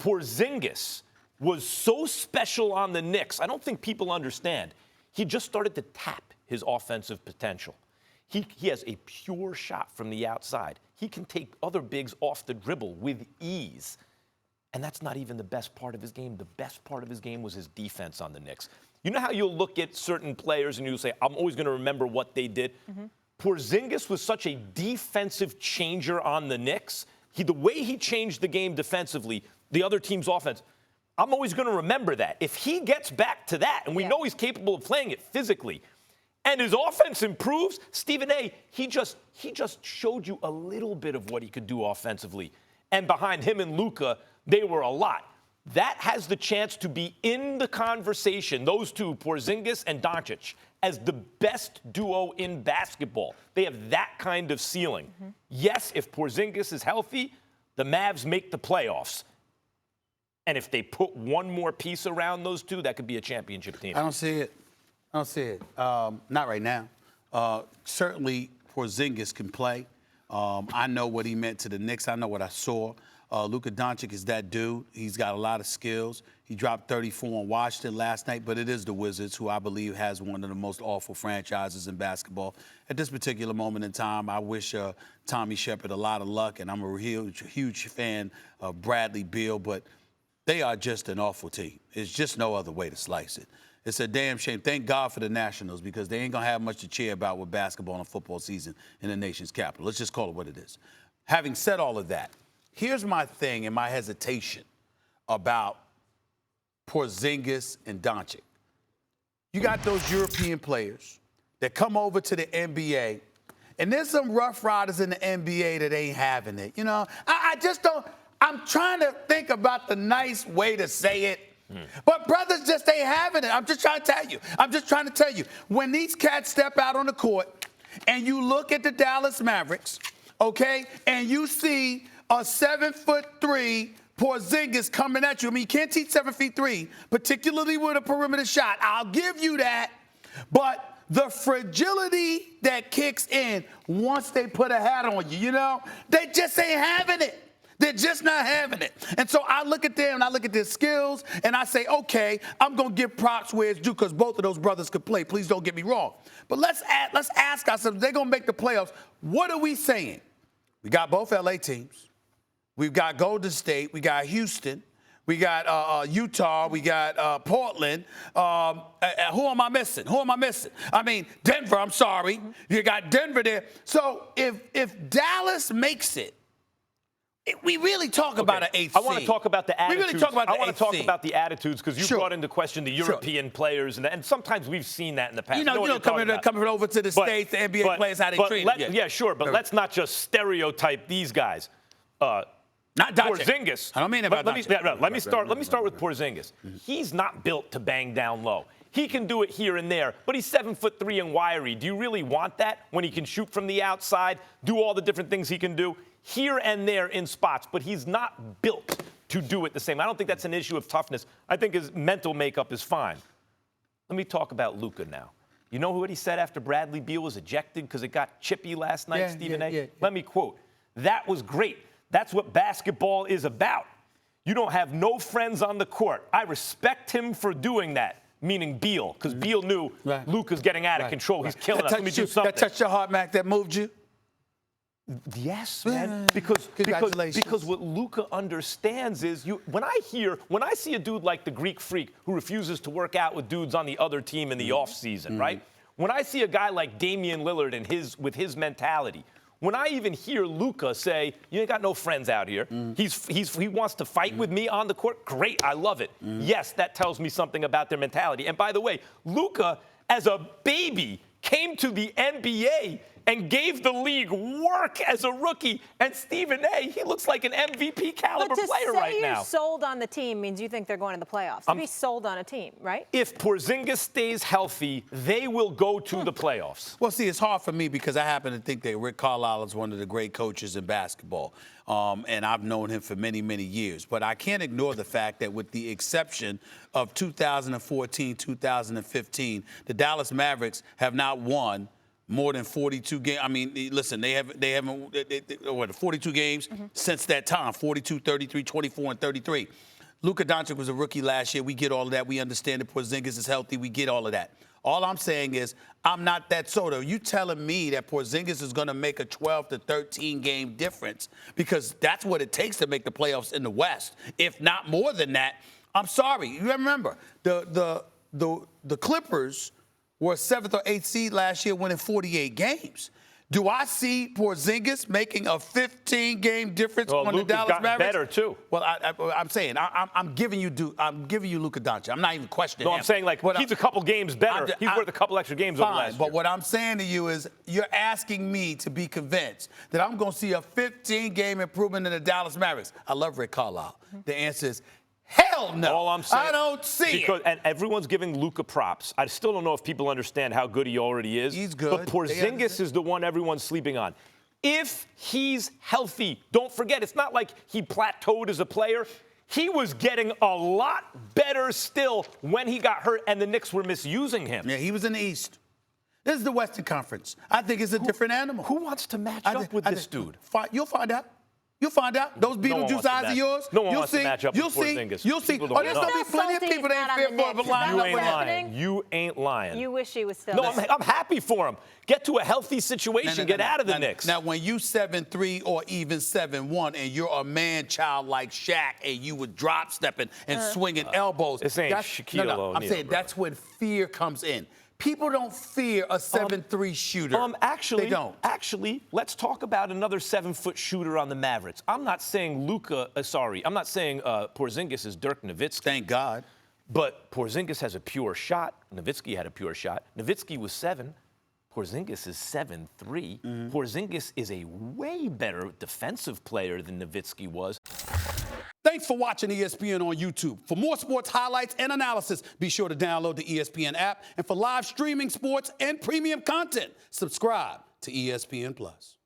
Porzingis was so special on the Knicks. I don't think people understand. He just started to tap his offensive potential. He has a pure shot from the outside. He can take other bigs off the dribble with ease. And that's not even the best part of his game. The best part of his game was his defense on the Knicks. You know how you'll look at certain players and you'll say, I'm always going to remember what they did? Mm-hmm. Porzingis was such a defensive changer on the Knicks. The way he changed the game defensively, the other team's offense, I'm always going to remember that. If he gets back to that, and we know he's capable of playing it physically, and his offense improves, Stephen A., he just showed you a little bit of what he could do offensively. And behind him and Luka, they were a lot. That has the chance to be in the conversation, those two, Porzingis and Doncic, as the best duo in basketball. They have that kind of ceiling. Mm-hmm. Yes, if Porzingis is healthy, the Mavs make the playoffs. And if they put one more piece around those two, that could be a championship team. I don't see it. Not right now. Certainly, Porzingis can play. I know what he meant to the Knicks. I know what I saw. Luka Doncic is that dude. He's got a lot of skills. He dropped 34 on Washington last night, but it is the Wizards, who I believe has one of the most awful franchises in basketball. At this particular moment in time, I wish Tommy Shepard a lot of luck, and I'm a huge fan of Bradley Beal, but they are just an awful team. It's just no other way to slice it. It's a damn shame. Thank God for the Nationals, because they ain't going to have much to cheer about with basketball and football season in the nation's capital. Let's just call it what it is. Having said all of that, here's my thing and my hesitation about Porzingis and Doncic. You got those European players that come over to the NBA, and there's some rough riders in the NBA that ain't having it. You know, I just don't. I'm trying to think about the nice way to say it. But brothers just ain't having it. I'm just trying to tell you. When these cats step out on the court and you look at the Dallas Mavericks, okay, and you see a 7'3" Porzingis coming at you. I mean, you can't teach 7'3", particularly with a perimeter shot. I'll give you that. But the fragility that kicks in once they put a hat on you, you know, they just ain't having it. They're just not having it. And so I look at them and I look at their skills and I say, okay, I'm going to give props where it's due, because both of those brothers could play. Please don't get me wrong. But let's ask ourselves, they're going to make the playoffs. What are we saying? We got both LA teams. We've got Golden State. We got Houston. We got Utah. We got Portland. Who am I missing? I mean, Denver, I'm sorry. You got Denver there. So if Dallas makes it, we really talk about an 8th seed. I want to talk about the attitudes. We really talk about the 8th seed. I want to talk about the attitudes, because you brought into question the European players, and sometimes we've seen that in the past. You know coming over to the States, the NBA players, how they treat them. Yeah, sure, but let's not just stereotype these guys. Not Doncic. Porzingis. I don't mean about Doncic. Let me start with Porzingis. He's not built to bang down low. He can do it here and there, but he's 7'3" and wiry. Do you really want that when he can shoot from the outside, do all the different things he can do? Here and there in spots, but he's not built to do it the same. I don't think that's an issue of toughness. I think his mental makeup is fine. Let me talk about Luka now. You know what he said after Bradley Beal was ejected because it got chippy last night, Stephen A? Yeah. Let me quote. That was great. That's what basketball is about. You don't have no friends on the court. I respect him for doing that, meaning Beal, because Beal knew Luka's getting out of control. He's killing us. Let me do something. That touched your heart, Mac, that moved you? Yes, man. Because what Luka understands is when I see a dude like the Greek Freak who refuses to work out with dudes on the other team in the offseason, right? When I see a guy like Damian Lillard and with his mentality, when I even hear Luka say, "You ain't got no friends out here," he wants to fight with me on the court. Great, I love it. Yes, that tells me something about their mentality. And by the way, Luka, as a baby, came to the NBA and gave the league work as a rookie. And Stephen A., he looks like an MVP caliber player right now. But to say you're sold on the team means you think they're going to the playoffs. To be sold on a team, right? If Porzingis stays healthy, they will go to the playoffs. Well, see, it's hard for me because I happen to think that Rick Carlisle is one of the great coaches in basketball. And I've known him for many, many years. But I can't ignore the fact that with the exception of 2014, 2015, the Dallas Mavericks have not won more than 42 games. I mean, listen, they haven't 42 games since that time, 42, 33, 24, and 33. Luka Doncic was a rookie last year. We get all of that. We understand that Porzingis is healthy. We get all of that. All I'm saying is I'm not that soda. You telling me that Porzingis is going to make a 12 to 13 game difference because that's what it takes to make the playoffs in the West. If not more than that, I'm sorry. You remember the Clippers were a 7th or 8th seed last year, winning 48 games. Do I see Porzingis making a 15-game difference on the Luka's Dallas gotten Mavericks? better too. Well, I'm saying I'm giving you Luka Doncic. I'm not even questioning him. No, I'm saying he's a couple games better. He's worth a couple extra games over last year. But what I'm saying to you is you're asking me to be convinced that I'm going to see a 15-game improvement in the Dallas Mavericks. I love Rick Carlisle. The answer is hell no. All I'm saying, I don't see it. And everyone's giving Luka props. I still don't know if people understand how good he already is. He's good. But Porzingis is the one everyone's sleeping on. If he's healthy, don't forget, it's not like he plateaued as a player. He was getting a lot better still when he got hurt and the Knicks were misusing him. Yeah, he was in the East. This is the Western Conference. I think it's a different animal. Who wants to match up with this dude? You'll find out. You'll find out. Those Beetlejuice eyes of yours. No one you'll wants see. to match up You'll with see. Porzingis. You'll see. People Oh, don't there's know. going to be plenty of Salty people he's that not ain't on fearful the of Knicks. lining You up ain't with him. lying. You ain't lying. You wish he was still No, there. I'm happy for him. Get to a healthy situation. Get out of the Knicks. Now, when you 7'3" or even 7'1", and you're a man-child like Shaq, and you were drop stepping and swinging elbows, This ain't Shaquille O'Neal, I'm saying bro. that's when fear comes in. People don't fear a 7'3" shooter. Actually, they don't. Actually, let's talk about another 7-foot shooter on the Mavericks. I'm not saying I'm not saying Porzingis is Dirk Nowitzki. Thank God. But Porzingis has a pure shot. Nowitzki had a pure shot. Nowitzki was 7. Porzingis is 7'3". Porzingis is a way better defensive player than Nowitzki was. Thanks for watching ESPN on YouTube. For more sports highlights and analysis, be sure to download the ESPN app. And for live streaming sports and premium content, subscribe to ESPN+.